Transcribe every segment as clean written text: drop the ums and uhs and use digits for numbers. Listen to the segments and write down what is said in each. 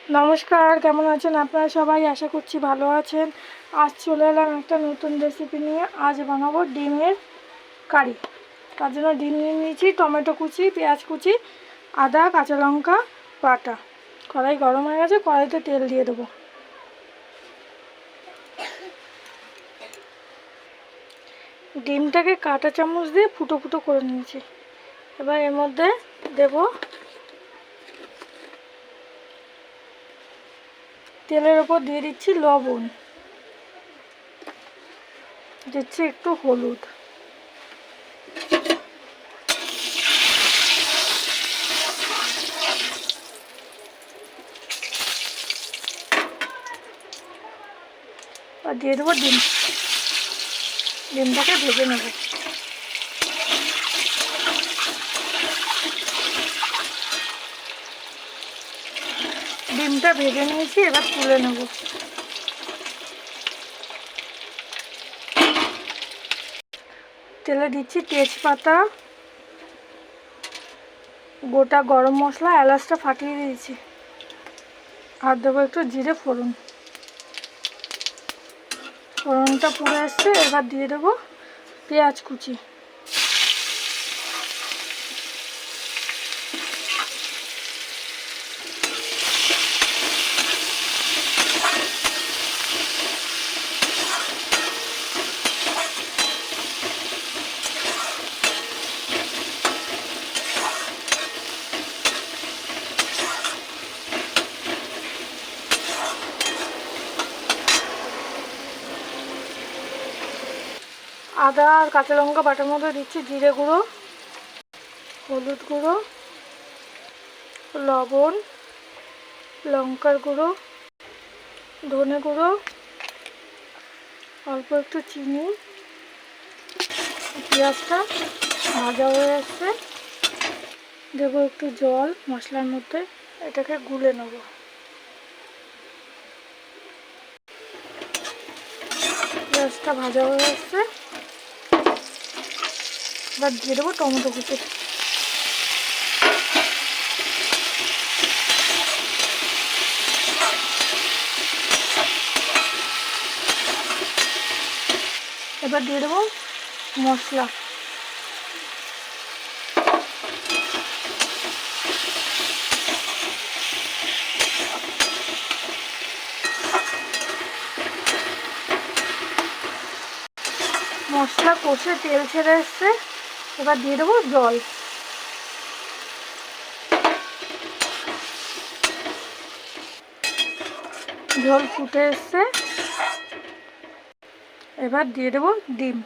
নমস্কার, কেমন আছেন আপনারা সবাই? আশা করছি ভালো আছেন। আজ চলে এলাম একটা নতুন রেসিপি নিয়ে। আজ বানাবো ডিমের কারি। তার জন্য ডিম নিয়ে নিয়েছি, টমেটো কুচি, পেঁয়াজ কুচি, আদা, কাঁচা লঙ্কা বাটা। কড়াই গরম হয়ে গেছে, কড়াইতে তেল দিয়ে দেবো। ডিমটাকে কাঁটা চামচ দিয়ে ফুটো ফুটো করে নিয়েছি। এবার এর মধ্যে দেব তেলের ওপর দিয়ে দিচ্ছি লবণ, দিচ্ছি একটু হলুদ, আর দিয়ে দেবো ডিমটাকে ভেজে নেব। ডিমটা ভেজে নিয়েছি, এবার তুলে নেব। তেলে দিচ্ছি তেজপাতা, গোটা গরম মশলা, এলাচটা ফাটিয়ে দিয়েছি, আর দেবো একটু জিরে ফোড়ন। ফোড়নটা পুড়ে এসছে, এবার দিয়ে দেবো পেঁয়াজ কুচি। আদা আর কাঁচা লঙ্কা বাটার মধ্যে দিচ্ছি জিরে গুঁড়ো, হলুদ গুঁড়ো, লবণ, লঙ্কার গুঁড়ো, ধনে গুঁড়ো, অল্প একটু চিনি। পেঁয়াজটা ভাজা হয়ে আসছে, দেবো একটু জল মশলার মধ্যে, এটাকে গুলে নেব। পেঁয়াজটা ভাজা হয়ে আসছে, এবার দিয়ে দেবো টমেটো কুচি। এবার দিয়ে দেবো মশলা, মশলা কষে তেল ছেড়ে এসছে, এবার দিয়ে দেবো জল। ঝোল ফুটে এসছে, এবার দিয়ে দেবো ডিম।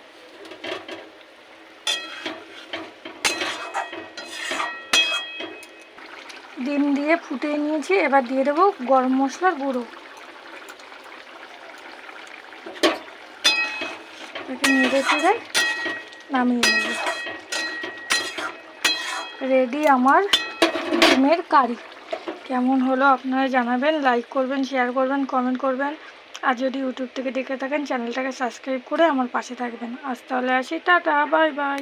ডিম দিয়ে ফুটিয়ে নিয়েছি, এবার দিয়ে দেবো গরম মশলার গুঁড়ো। এটাকে নেড়ে চেড়ে নামিয়ে নেব। রেডি আমার ডিমের কারি। কেমন হলো আপনারা জানাবেন, লাইক করবেন, শেয়ার করবেন, কমেন্ট করবেন। আর যদি ইউটিউব থেকে দেখে থাকেন চ্যানেলটাকে সাবস্ক্রাইব করে আমার পাশে থাকবেন। আজ তাহলে আসি, টাটা, বাই বাই।